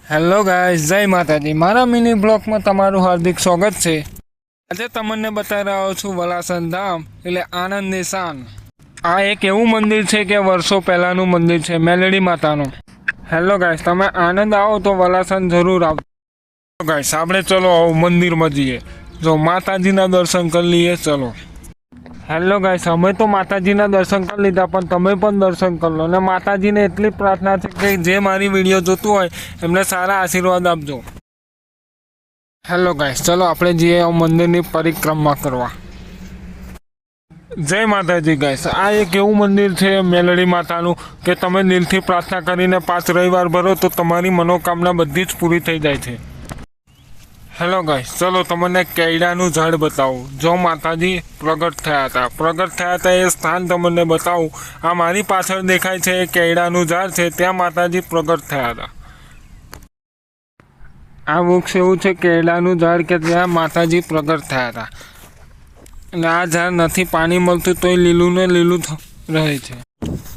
Hello guys, જય માતાજી। મારા મિની બ્લોગમાં તમારું હાર્દિક સ્વાગત છે। આજે તમને બતાવી રહ્યો છું વલાસન ધામ એટલે આનંદની શાન। આ એક એવું મંદિર છે કે વર્ષો પહેલાંનું મંદિર છે મેલડી માતાનું। હેલો ગાઈસ, તમે આનંદ આવો તો વલાસન જરૂર આવો। ગાઈસ આપણે ચલો મંદિરમાં જઈએ, જો માતાજીના દર્શન કરી લઈએ। ચલો હેલો ગાઈસ, અમે તો માતાજીના દર્શન કરી લીધા, પણ તમે પણ દર્શન કરી લો અને માતાજીને એટલી પ્રાર્થના છે કે જે મારી વિડીયો જોતું હોય એમને સારા આશીર્વાદ આપજો। હેલો ગાઈસ, ચલો આપણે જઈએ મંદિરની પરિક્રમા કરવા। જય માતાજી ગાઈસ, આ એક એવું મંદિર છે મેલડી માતાનું કે તમે દિલથી પ્રાર્થના કરીને 5 રવિવાર ભરો તો તમારી મનોકામના બધી જ પૂરી થઈ જાય છે। હેલો ગાઈસ, ચલો તમને કેળાનું ઝાડ બતાવું, જો માતાજી પ્રગટ થયા હતા એ સ્થાન તમને બતાવું। આ મારી પાછળ દેખાય છે એ કેળાનું ઝાડ છે, ત્યાં માતાજી પ્રગટ થયા હતા। આ વૃક્ષ એવું છે કેળાનું ઝાડ કે ત્યાં માતાજી પ્રગટ થયા હતા અને આ ઝાડ નથી પાણી મળતું તોય લીલું ને લીલું રહે છે।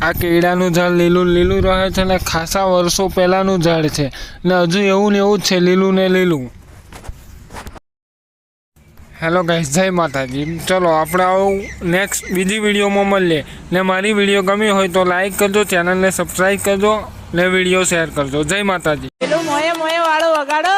આ કેળાનું ઝાડ લીલું રહે છે ને ખાસા વર્ષો પહેલાંનું ઝાડ છે ને હજુ એવું ને એવું જ છે, લીલું ને લીલું। હેલો ગાઈસ, જય માતાજી। ચલો આપણે આવું નેક્સ્ટ બીજી વિડીયોમાં મળીએ ને મારી વિડીયો ગમી હોય તો લાઈક કરજો, ચેનલને સબસ્ક્રાઈબ કરજો ને વિડીયો શેર કરજો। જય માતાજી। પેલું મોયે મોયે વાળો વગાડો।